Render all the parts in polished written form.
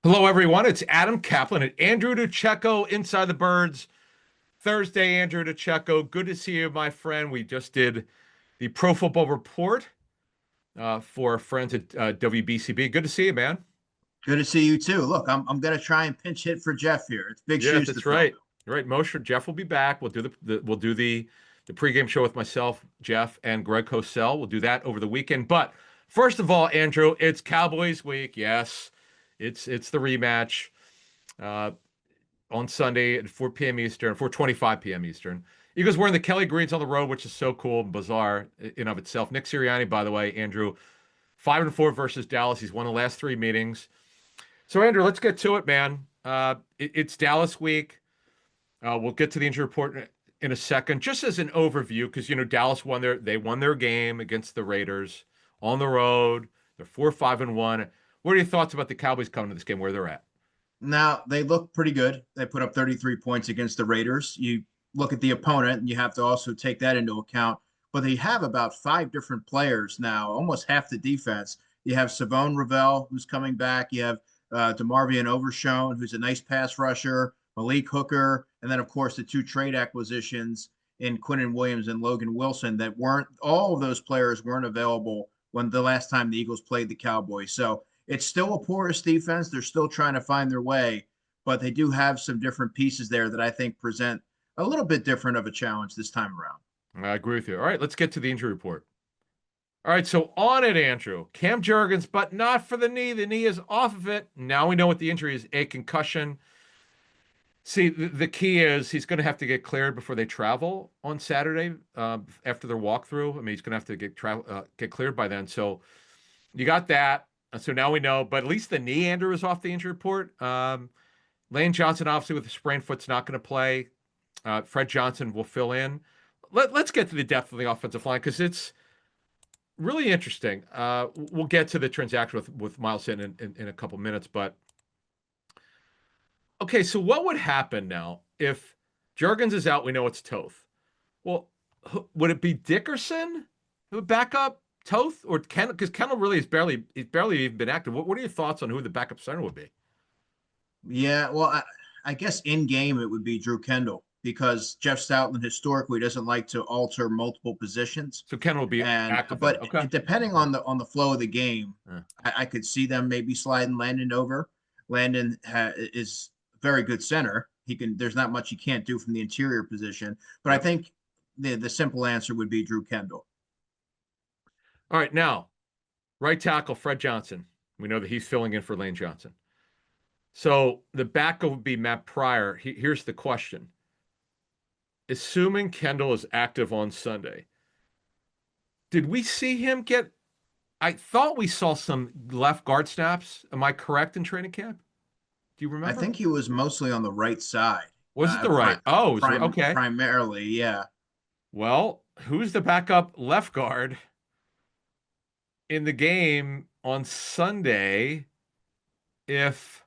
Hello, everyone. It's Adam Kaplan and Andrew DeCecco inside the Birds. Thursday, Andrew DeCecco. Good to see you, my friend. We just did the Pro Football Report for our friends at WBCB. Good to see you, man. Good to see you too. Look, I'm gonna try and pinch hit for Jeff here. It's big Yes, shoes to that's fill. right. Right, Mosher. Jeff will be back. We'll do the pregame show with myself, Jeff, and Greg Cosell. We'll do that over the weekend. But first of all, Andrew, it's Cowboys week. Yes, it's the rematch. Uh, on Sunday at 4 p.m. Eastern, 4:25 p.m. Eastern. Eagles wearing the Kelly Greens on the road, which is so cool and bizarre in of itself. Nick Sirianni, by the way, Andrew, 5-4 versus Dallas. He's won the last three meetings. So, Andrew, let's get to it, man. It's Dallas week. We'll get to the injury report in a second. Just as an overview, because Dallas won their game against the Raiders on the road. They're 4-5-1. What are your thoughts about the Cowboys coming to this game? Where they're at? Now they look pretty good. They put up 33 points against the Raiders. You look at the opponent, and you have to also take that into account. But they have about five different players now, almost half the defense. You have Savone Ravel, who's coming back. You have DeMarvion Overshone, who's a nice pass rusher. Malik Hooker, and then of course the two trade acquisitions in Quinnen Williams and Logan Wilson that weren't all of those players weren't available when the last time the Eagles played the Cowboys. So it's still a porous defense. They're still trying to find their way, but they do have some different pieces there that I think present a little bit different of a challenge this time around. I agree with you. All right, let's get to the injury report. All right, so on it, Andrew. Cam Jurgens, but not for the knee. The knee is off of it. Now we know what the injury is, a concussion. See, the key is he's going to have to get cleared before they travel on Saturday after their walkthrough. I mean, he's going to have to get cleared by then. So you got that. So now we know. But at least the knee, Andrew, is off the injury report. Lane Johnson, obviously, with a sprained foot's not going to play. Fred Johnson will fill in. Let's get to the depth of the offensive line because it's really interesting. We'll get to the transaction with Miles in a couple minutes, but okay. So what would happen now if Jurgens is out? We know it's Toth. Well, would it be Dickerson who would back up Toth or Kendall? Because Kendall really is barely even been active. What are your thoughts on who the backup center would be? Yeah, well, I guess in game it would be Drew Kendall because Jeff Stoutland historically doesn't like to alter multiple positions. So Kendall will be And active then. but Okay. depending on the flow of the game, Yeah. I could see them maybe sliding Landon over. Is a very good center. He can. There's not much he can't do from the interior position. But I Yep. think the simple answer would be Drew Kendall. All right. Now, right tackle Fred Johnson. We know that he's filling in for Lane Johnson. So the backup would be Matt Pryor. Here's the question. Assuming Kendall is active on Sunday, did we see him get? I thought we saw some left guard snaps. Am I correct in training camp? Do you I remember? think he was mostly on the right side, Was it the right? Oh, it was okay. primarily. Yeah. Well, who's the backup left guard in the game on Sunday if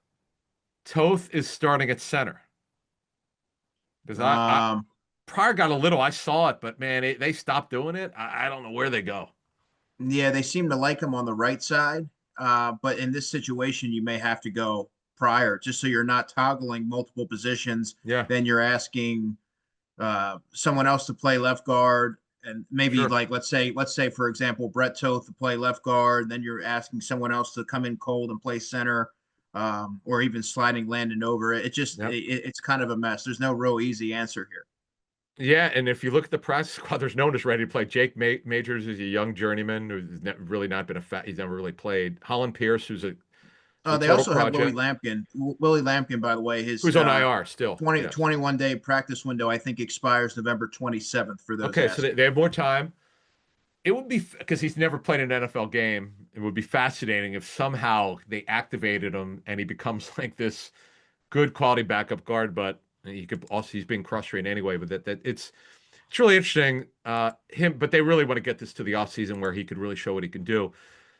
Toth is starting at center? Because I Um, Pryor got a little. I saw it, but man, they stopped doing it. I don't know where they go. yeah, they seem to like him on the right side. But in this situation, you may have to go prior just so you're not toggling multiple positions. Yeah, Then you're asking someone else to play left guard, and maybe sure. like let's say for example Brett Toth to play left guard. Then you're asking someone else to come in cold and play center, or even sliding Landon over. Yep. It's kind of a mess. There's no real easy answer here. Yeah, and if you look at the practice squad, there's no one who's ready to play. Jake Majors is a young journeyman who's really not been he's never really played. Holland Pierce, who's a They total also have Willie project, Lampkin. Willie Lampkin, by the way, his who's on IR still. 20 Yes. 21 day practice window, I think, expires November 27th for those Okay, so asking. they have more time. It would be because he's never played an NFL game. It would be fascinating if somehow they activated him and he becomes like this good quality backup guard. But he could also he's being cross trained anyway. But that it's really interesting. But they really want to get this to the offseason where he could really show what he can do.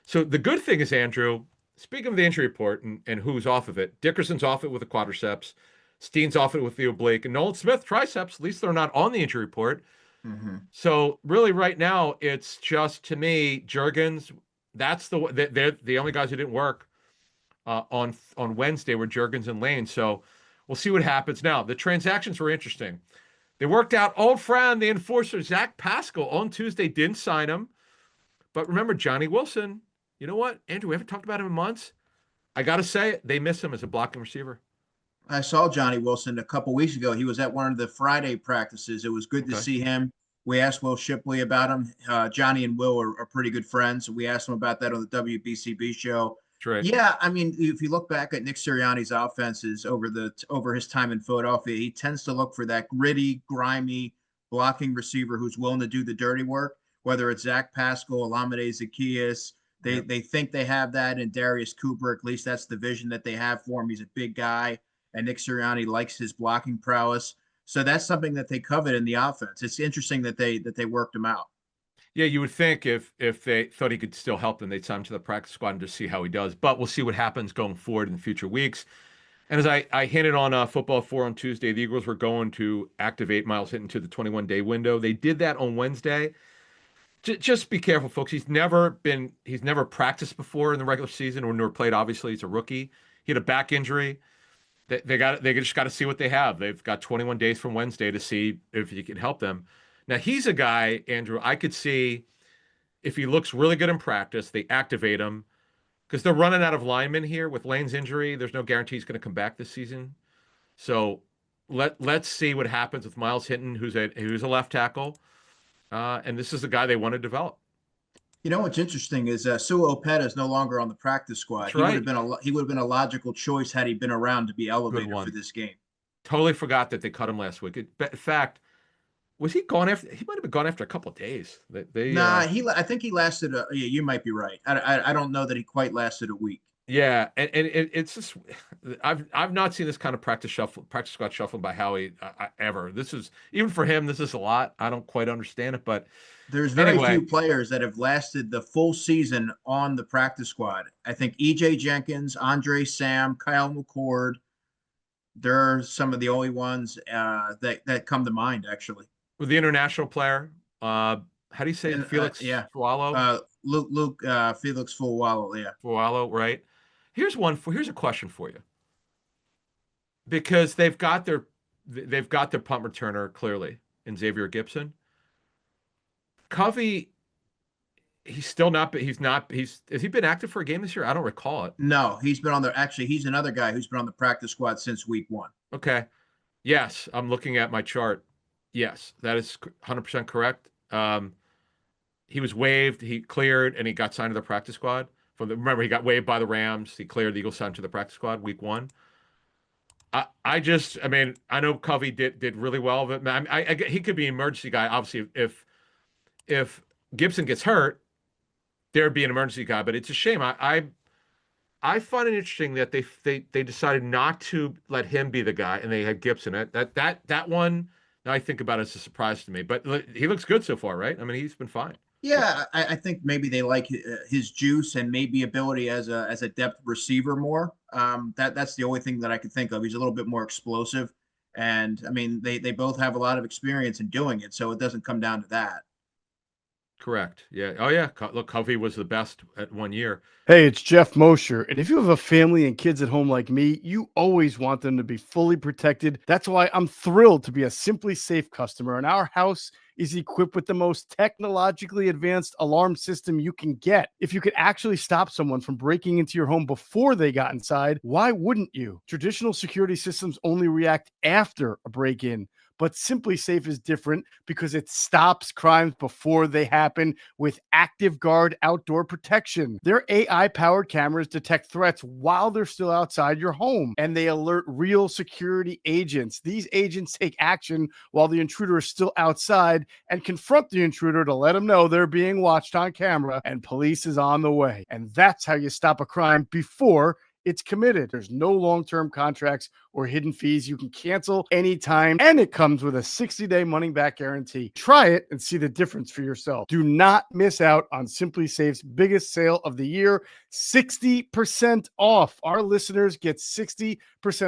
So the good thing is, Andrew, speaking of the injury report and who's off of it, Dickerson's off it with the quadriceps, Steen's off it with the oblique, and Nolan Smith triceps. At least they're not on the injury report. Mm-hmm. So really, right now, it's just to me, Jurgens. That's they're the only guys who didn't work. on Wednesday with Jurgens and Lane. So we'll see what happens. Now, the transactions were interesting. They worked out. Old friend, the enforcer, Zach Pascal, on Tuesday didn't sign him. But remember, Johnny Wilson, you know what, Andrew, we haven't talked about him in months. I got to say it, they miss him as a blocking receiver. I saw Johnny Wilson a couple weeks ago. He was at one of the Friday practices. It was good to Okay. see him. We asked Will Shipley about him. Johnny and Will are pretty good friends. We asked him about that on the WBCB show. That's right. Yeah, I mean, if you look back at Nick Sirianni's offenses over his time in Philadelphia, he tends to look for that gritty, grimy blocking receiver who's willing to do the dirty work. Whether it's Zach Pascal, Olamide Zaccheaus, they think they have that in Darius Cooper. At least that's the vision that they have for him. He's a big guy, and Nick Sirianni likes his blocking prowess. So that's something that they covet in the offense. It's interesting that they worked him out. Yeah, you would think if they thought he could still help them, they'd sign him to the practice squad and just see how he does. But we'll see what happens going forward in the future weeks. And as I hinted on Football 4 on Tuesday, the Eagles were going to activate Miles Hinton to the 21-day window. They did that on Wednesday. Just be careful, folks. He's never practiced before in the regular season or never played. Obviously, he's a rookie. He had a back injury. They just got to see what they have. They've got 21 days from Wednesday to see if he can help them. Now he's a guy, Andrew, I could see if he looks really good in practice, they activate him because they're running out of linemen here with Lane's injury. There's no guarantee he's going to come back this season. So let's see what happens with Miles Hinton, who's a left tackle, and this is the guy they want to develop. You know what's interesting is Sua Opeta is no longer on the practice squad. That's right. He would have been a logical choice had he been around to be elevated for this game. Totally forgot that they cut him last week. In fact, was he gone after? He might have been gone after a couple of days. I think he lasted. Yeah, you might be right. I don't know that he quite lasted a week. Yeah, and it's just I've not seen this kind of practice squad shuffle by Howie ever. This is even for him. This is a lot. I don't quite understand it, but there's very few players that have lasted the full season on the practice squad. I think E.J. Jenkins, Andre Sam, Kyle McCord. They're some of the only ones that come to mind, actually. With the international player, how do you say it? Felix Fualo? Luke Felix Fualo, yeah. Fualo, right? Here's a question for you. Because they've got their punt returner clearly in Xavier Gibson. Covey, has he been active for a game this year? I don't recall it. No, he's been on there. Actually, he's another guy who's been on the practice squad since week 1. Okay. Yes, I'm looking at my chart. Yes, that is 100% correct. He was waived, he cleared, and he got signed to the practice squad. Remember, he got waived by the Rams. He cleared, the Eagles signed him to the practice squad week 1. I know Covey did really well. But he could be an emergency guy. Obviously, if Gibson gets hurt, there'd be an emergency guy. But it's a shame. I find it interesting that they decided not to let him be the guy, and they had Gibson. That one. Now I think about it, it's a surprise to me. But he looks good so far, right? I mean, he's been fine. Yeah, I think maybe they like his juice and maybe ability as a depth receiver more. That's the only thing that I could think of. He's a little bit more explosive, and I mean they both have a lot of experience in doing it, so it doesn't come down to that. Correct. Yeah. Oh yeah. Look, Covey was the best at 1 year. Hey, it's Jeff Mosher. And if you have a family and kids at home like me, you always want them to be fully protected. That's why I'm thrilled to be a Simply Safe customer. And our house is equipped with the most technologically advanced alarm system you can get. If you could actually stop someone from breaking into your home before they got inside, why wouldn't you? Traditional security systems only react after a break-in. But Simply Safe is different because it stops crimes before they happen with Active Guard outdoor protection. Their AI-powered cameras detect threats while they're still outside your home, and they alert real security agents. These agents take action while the intruder is still outside and confront the intruder to let them know they're being watched on camera and police is on the way. And that's how you stop a crime before it's committed. There's no long-term contracts or hidden fees you can cancel anytime, and it comes with a 60-day money-back guarantee. Try it and see the difference for yourself. Do not miss out on Simply Safe's biggest sale of the year, 60% off. Our listeners get 60%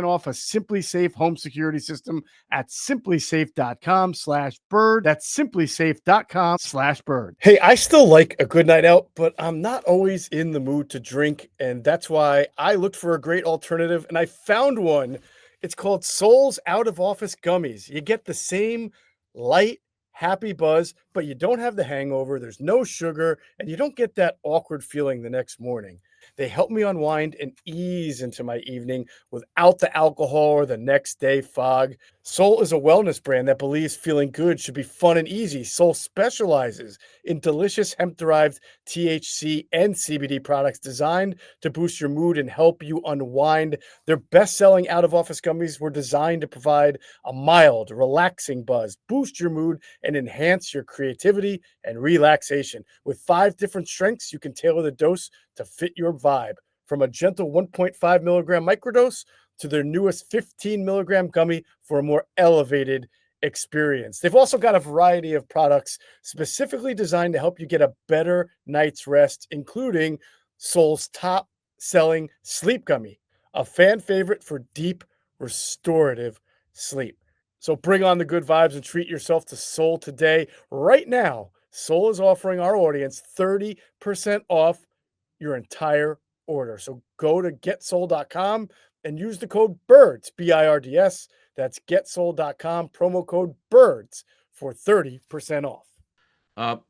off a Simply Safe home security system at simplysafe.com/bird. That's simplysafe.com/bird. Hey, I still like a good night out, but I'm not always in the mood to drink, and that's why I looked for a great alternative, and I found one. It's called Soul's Out of Office Gummies. You get the same light, happy buzz, but you don't have the hangover. There's no sugar, and you don't get that awkward feeling the next morning. They help me unwind and ease into my evening without the alcohol or the next day fog. Soul is a wellness brand that believes feeling good should be fun and easy. Soul specializes in delicious hemp-derived THC and CBD products designed to boost your mood and help you unwind. Their best-selling out-of-office gummies were designed to provide a mild, relaxing buzz, boost your mood, and enhance your creativity and relaxation. With 5 different strengths, you can tailor the dose to fit your vibe. From a gentle 1.5 milligram microdose to their newest 15 milligram gummy for a more elevated experience. They've also got a variety of products specifically designed to help you get a better night's rest, including Soul's top selling sleep gummy, a fan favorite for deep restorative sleep. So bring on the good vibes and treat yourself to Soul today. Right now, Soul is offering our audience 30% off your entire order. So go to getsoul.com and use the code BIRDS, BIRDS. That's getsoul.com, promo code BIRDS for 30% off.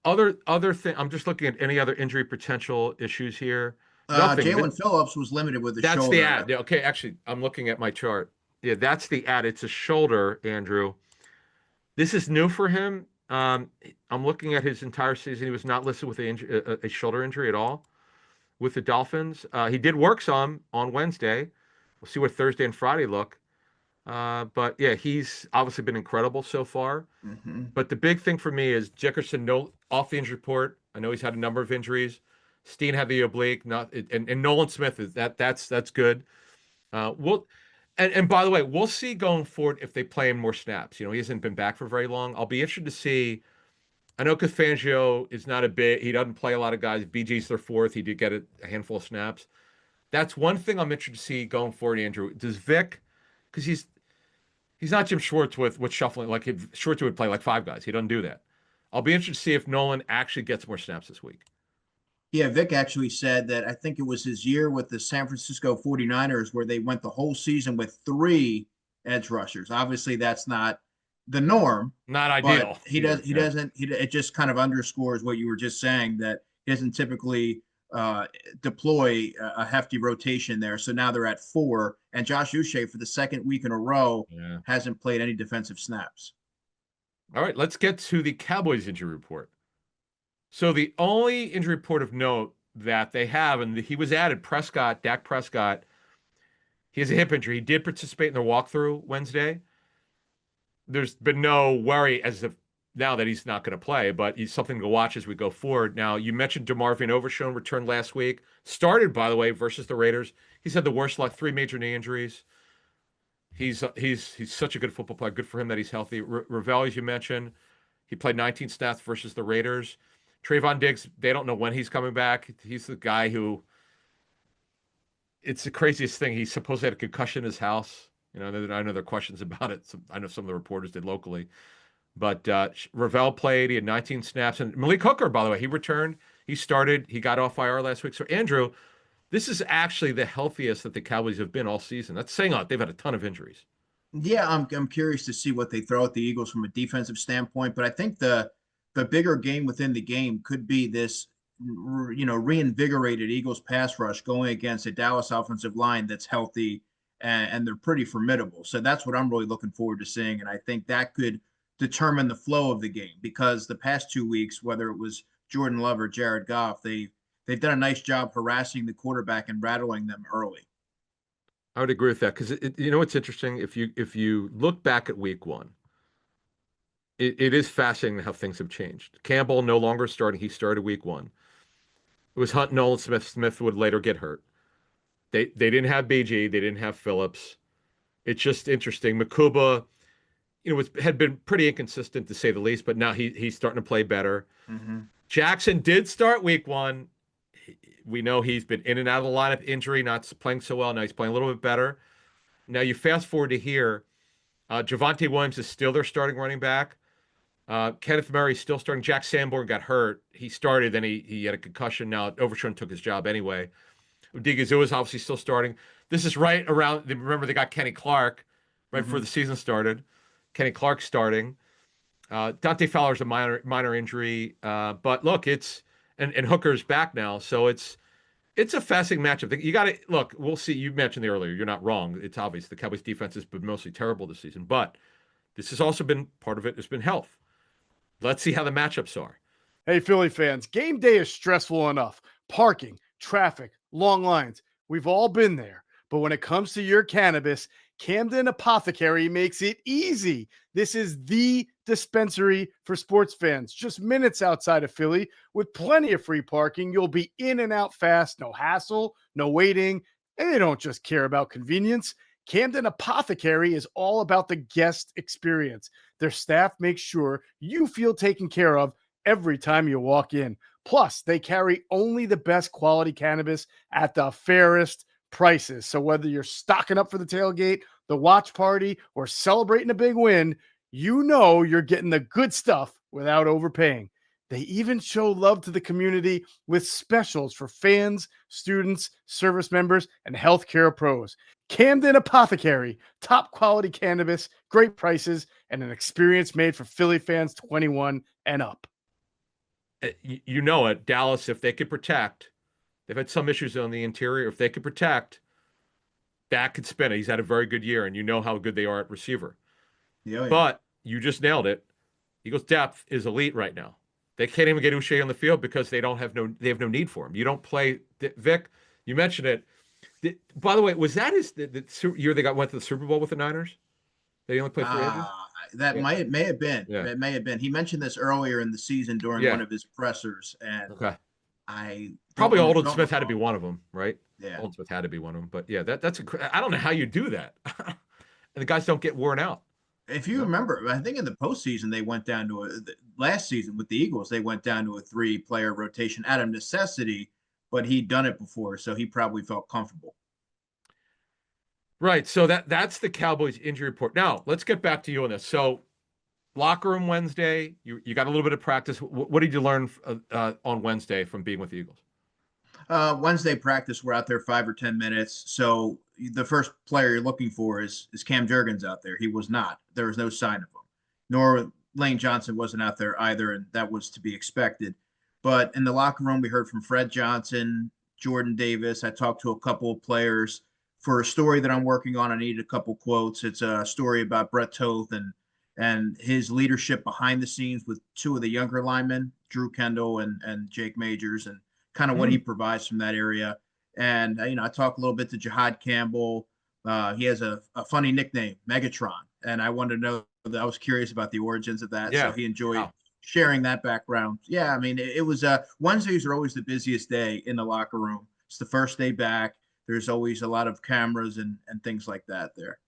Other thing, I'm just looking at any other injury potential issues here. Nothing. Jalen Phillips was limited with the That's shoulder. the ad. Yeah, okay, actually, I'm looking at my chart. Yeah, that's the ad. It's a shoulder, Andrew. This is new for him. I'm looking at his entire season. He was not listed with a shoulder injury at all with the Dolphins. He did work some on Wednesday. We'll see what Thursday and Friday look. But yeah, he's obviously been incredible so far. Mm-hmm. But the big thing for me is Dickerson off the injury report. I know he's had a number of injuries. Steen had the oblique, and Nolan Smith is that's good. And by the way, we'll see going forward if they play him more snaps. He hasn't been back for very long. I'll be interested to see. I know because Fangio is not he doesn't play a lot of guys. BG's their fourth. He did get a handful of snaps. That's one thing I'm interested to see going forward, Andrew. Does Vic, because he's not Jim Schwartz with shuffling. Like if Schwartz would play like 5 guys. He doesn't do that. I'll be interested to see if Nolan actually gets more snaps this week. Yeah, Vic actually said that I think it was his year with the San Francisco 49ers where they went the whole season with 3 edge rushers. Obviously, that's not the norm. Not ideal. It just kind of underscores what you were just saying, that he doesn't typically deploy a hefty rotation there. So now they're at 4, and Josh Uche for the second week in a row hasn't played any defensive snaps. All right, let's get to the Cowboys injury report. So the only injury report of note that they have, and he was added, Dak Prescott, he has a hip injury. He did participate in the walkthrough Wednesday. There's been no worry as of now that he's not going to play, but he's something to watch as we go forward. Now, you mentioned DeMarvion Overshown returned last week. Started, by the way, versus the Raiders. He's had the worst luck, 3 major knee injuries. He's such a good football player. Good for him that he's healthy. Ravel, as you mentioned, he played 19 snaps versus the Raiders. Trayvon Diggs, they don't know when he's coming back. He's the guy who, it's the craziest thing. He supposedly had a concussion in his house. I know there are questions about it. I know some of the reporters did locally. But Ravel played. He had 19 snaps. And Malik Hooker, by the way, he returned. He started. He got off IR last week. So, Andrew, this is actually the healthiest that the Cowboys have been all season. That's saying a lot. They've had a ton of injuries. Yeah, I'm curious to see what they throw at the Eagles from a defensive standpoint. But I think the bigger game within the game could be this, reinvigorated Eagles pass rush going against a Dallas offensive line that's healthy, and they're pretty formidable. So that's what I'm really looking forward to seeing. And I think that could determine the flow of the game, because the past 2 weeks, whether it was Jordan Love or Jared Goff, they've done a nice job harassing the quarterback and rattling them early. I would agree with that, because what's interesting, if you look back at week 1, it is fascinating how things have changed. Campbell no longer starting. He started week 1. It was Hunt, Nolan Smith. Smith would later get hurt. They didn't have BG. They didn't have Phillips. It's just interesting. Makuba, had been pretty inconsistent to say the least, but now he's starting to play better. Mm-hmm. Jackson did start week one. We know he's been in and out of the lineup, injury, not playing so well. Now he's playing a little bit better. Now you fast forward to here. Javonte Williams is still their starting running back. Kenneth Murray is still starting. Jack Sanborn got hurt. He started, then he had a concussion. Now Overshown took his job anyway. Odigizua is obviously still starting. This is right around. Remember, they got Kenny Clark right before the season started. Kenny Clark starting. Dante Fowler's a minor injury, but look, and Hooker's back now, so it's a fascinating matchup. You got to look. We'll see. You mentioned it earlier. You're not wrong. It's obvious the Cowboys defense has been mostly terrible this season, but this has also been part of it. Has been health. Let's see how the matchups are. Hey, Philly fans, game day is stressful enough. Parking, traffic, long lines. We've all been there. But when it comes to your cannabis, Camden Apothecary makes it easy. This is the dispensary for sports fans, just minutes outside of Philly with plenty of free parking. You'll be in and out fast, no hassle, no waiting. And they don't just care about convenience. Camden Apothecary is all about the guest experience. Their staff makes sure you feel taken care of every time you walk in. Plus, they carry only the best quality cannabis at the fairest prices. So whether you're stocking up for the tailgate, the watch party, or celebrating a big win, you know you're getting the good stuff without overpaying. They even show love to the community with specials for fans, students, service members, and healthcare pros. Camden Apothecary, top quality cannabis, great prices, and an experience made for Philly fans 21 and up. You know it, Dallas, if they could protect, they've had some issues on the interior. If they could protect, that could spin it. He's had a very good year, and you know how good they are at receiver. Yeah. But you just nailed it. Eagles' depth is elite right now. They can't even get Uche on the field because they have no need for him. You don't play Vic. You mentioned it. By the way, was that the year they went to the Super Bowl with the Niners? They only played 3 games. That may have been. Yeah. It may have been. He mentioned this earlier in the season during one of his pressers, and I probably Aldon Smith had to be one of them, right? Yeah, Aldon Smith had to be one of them. But yeah, that's I don't know how you do that, and the guys don't get worn out. If you remember, I think in the postseason they went down to last season with the Eagles. They went down to a 3-player rotation out of necessity, but he'd done it before, so he probably felt comfortable. Right. So that's the Cowboys injury report. Now let's get back to you on this. So locker room Wednesday, you got a little bit of practice. What did you learn on Wednesday from being with the Eagles? Wednesday practice, we're out there 5 or 10 minutes. So the first player you're looking for is Cam Jurgens out there. He was not. There was no sign of him. Nor Lane Johnson wasn't out there either, and that was to be expected. But in the locker room, we heard from Fred Johnson, Jordan Davis. I talked to a couple of players. For a story that I'm working on, I needed a couple quotes. It's a story about Brett Toth and his leadership behind the scenes with 2 of the younger linemen, Drew Kendall and Jake Majors, and kind of what he provides from that area. And, I talked a little bit to Jihad Campbell. He has a funny nickname, Megatron. And I wanted to know, I was curious about the origins of that. Yeah. So he enjoyed sharing that background. Yeah, I mean, it was Wednesdays are always the busiest day in the locker room. It's the first day back. There's always a lot of cameras and things like that there.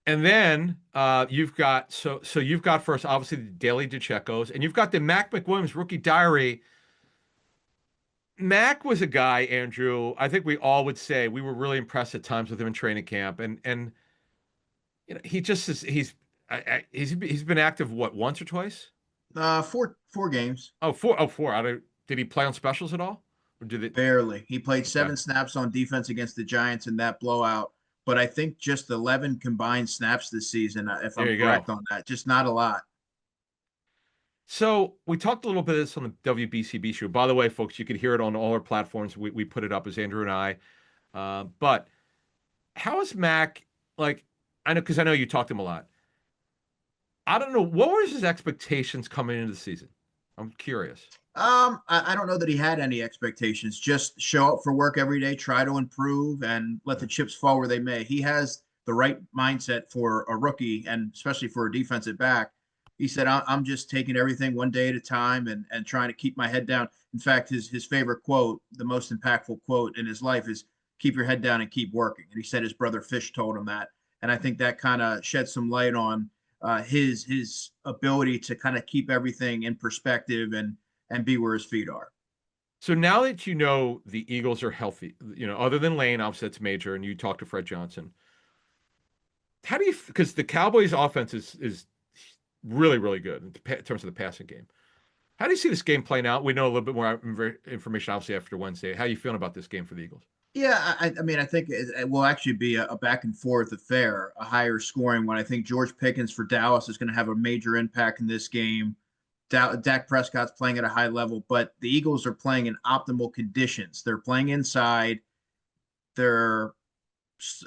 And then you've got you've got first obviously the Daily DeChecos, and you've got the Mac McWilliams rookie diary. Mac was a guy, Andrew. I think we all would say we were really impressed at times with him in training camp, and he just is. He's been active once or twice? 4 games. Four. Did he play on specials at all? Or did it barely? He played 7 snaps on defense against the Giants in that blowout, but I think just 11 combined snaps this season, if I'm correct on that. Just not a lot. So we talked a little bit of this on the WBCB show. By the way, folks, you can hear it on all our platforms. We put it up as Andrew and I. But how is Mac, like, I know you talked to him a lot. I don't know. What were his expectations coming into the season? I'm curious. I don't know that he had any expectations. Just show up for work every day, try to improve, and let the chips fall where they may. He has the right mindset for a rookie, and especially for a defensive back. He said, I'm just taking everything one day at a time and trying to keep my head down. In fact, his favorite quote, the most impactful quote in his life is, keep your head down and keep working. And he said his brother Fish told him that. And I think that kind of shed some light on his ability to kind of keep everything in perspective and be where his feet are. So now that you know the Eagles are healthy, other than Lane, obviously that's major, and you talked to Fred Johnson. How do you? Because the Cowboys' offense is really really good in terms of the passing game. How do you see this game playing out? We know a little bit more information, obviously, after Wednesday. How are you feeling about this game for the Eagles? Yeah, I mean, I think it will actually be a back and forth affair, a higher scoring one. I think George Pickens for Dallas is going to have a major impact in this game. Dak Prescott's playing at a high level, but the Eagles are playing in optimal conditions. They're playing inside. They're,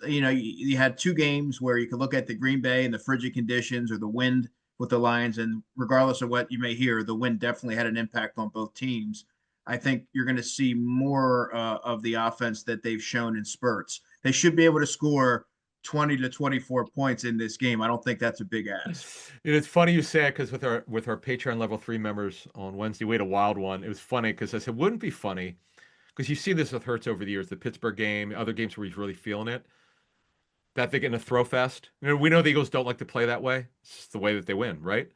you had two games where you could look at the Green Bay and the frigid conditions or the wind with the Lions, and regardless of what you may hear, the wind definitely had an impact on both teams. I think you're going to see more of the offense that they've shown in spurts. They should be able to score 20 to 24 points in this game. I don't think that's a big ask. It's funny you say it because with our Patreon level 3 members on Wednesday, we had a wild one. It was funny because I said, wouldn't it be funny? Because you see this with Hurts over the years, the Pittsburgh game, other games where he's really feeling it, that they get in a throw fest. We know the Eagles don't like to play that way. It's just the way that they win, right?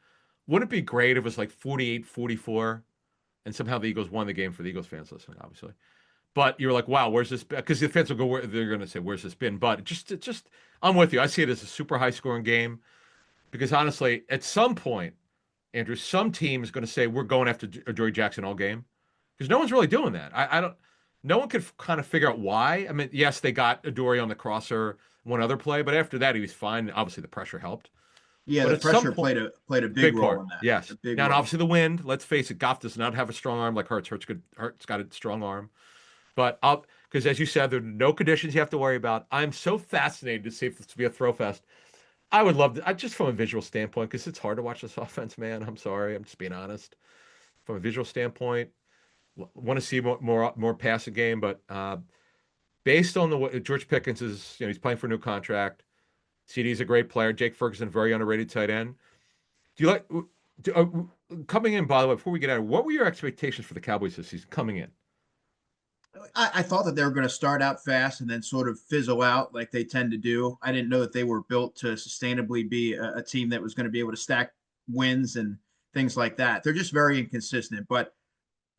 Wouldn't it be great if it was like 48-44 and somehow the Eagles won the game for the Eagles fans listening, obviously? But you're like, wow, where's this? Because the fans will go, they're going to say, where's this been? But just, I'm with you. I see it as a super high scoring game because honestly, at some point, Andrew, some team is going to say, we're going after Joey Jackson all game because no one's really doing that. I don't, no one could kind of figure out why. I mean, yes, they got Adoree on the crosser, one other play, but after that, he was fine. Obviously, the pressure helped. Yeah, but the at some pressure point, played a big role part. in that. Yes. A big Now, and role. obviously, the wind. Let's face it, Goff does not have a strong arm like Hurts. Hurts got a strong arm. But because as you said, there are no conditions you have to worry about. I'm so fascinated to see if this will be a throw fest. I would love to, just from a visual standpoint, because it's hard to watch this offense, man. I'm sorry. I'm just being honest. From a visual standpoint, want to see more passing game. But based on the George Pickens is, he's playing for a new contract. CD's a great player. Jake Ferguson, very underrated tight end. Do you like coming in? By the way, before we get out, what were your expectations for the Cowboys this season coming in? I thought that they were going to start out fast and then sort of fizzle out like they tend to do. I didn't know that they were built to sustainably be a team that was going to be able to stack wins and things like that. They're just very inconsistent. But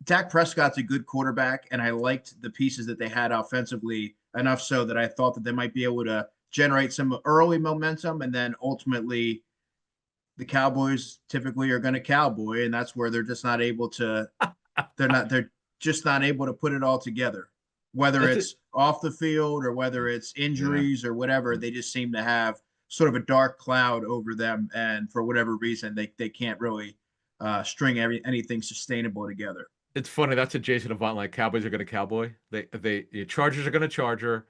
Dak Prescott's a good quarterback, and I liked the pieces that they had offensively enough so that I thought that they might be able to generate some early momentum, and then ultimately the Cowboys typically are going to cowboy, and that's where they're just not able to. They're just not able to put it all together, whether it's off the field or whether it's injuries or whatever. They just seem to have sort of a dark cloud over them, and for whatever reason, they can't really string anything sustainable together. It's funny. That's a Jason Avant like Cowboys are going to cowboy. The Chargers are going to Charger,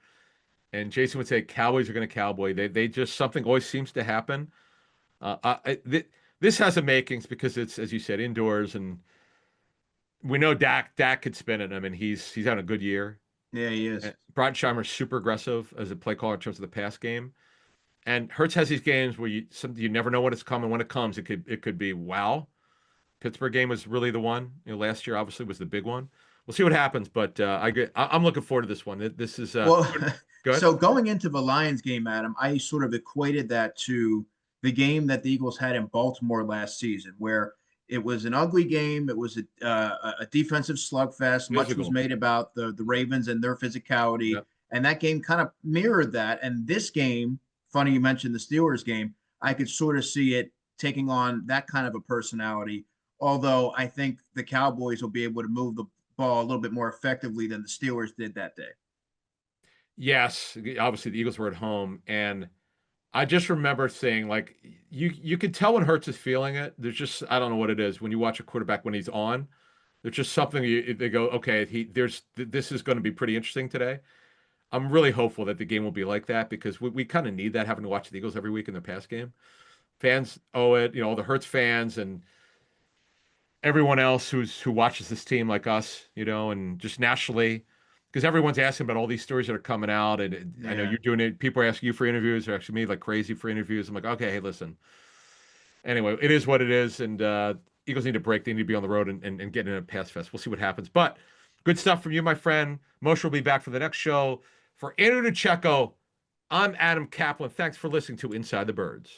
and Jason would say Cowboys are going to cowboy. They just something always seems to happen. This has a makings because it's, as you said, indoors, and we know Dak could spin it. I mean, he's having a good year. Yeah, he is. Scheimer's super aggressive as a play caller in terms of the pass game, and Hurts has these games where you never know when it's coming. When it comes, it could be wow. Pittsburgh game was really the one. Last year obviously was the big one. We'll see what happens, but I'm looking forward to this one. This is well. Good. So going into the Lions game, Adam, I sort of equated that to the game that the Eagles had in Baltimore last season, where it was an ugly game. It was a defensive slugfest. Much was made about the Ravens and their physicality, and that game kind of mirrored that. And this game, funny you mentioned the Steelers game, I could sort of see it taking on that kind of a personality. Although I think the Cowboys will be able to move the ball a little bit more effectively than the Steelers did that day. Yes, obviously the Eagles were at home, and I just remember saying, like, you could tell when Hurts is feeling it. There's just, I don't know what it is when you watch a quarterback when he's on. There's just something they go, okay, this is going to be pretty interesting today. I'm really hopeful that the game will be like that because we kind of need that, having to watch the Eagles every week in their pass game. Fans owe it, all the Hurts fans and everyone else who watches this team like us, and just nationally, because everyone's asking about all these stories that are coming out, and I know you're doing it. People are asking you for interviews, they're asking me like crazy for interviews. I'm like, okay, hey, listen. Anyway, it is what it is, and Eagles need to break. They need to be on the road and get in a pass fest. We'll see what happens. But good stuff from you, my friend. Moshe will be back for the next show. For Andrew DeCecco, I'm Adam Kaplan. Thanks for listening to Inside the Birds.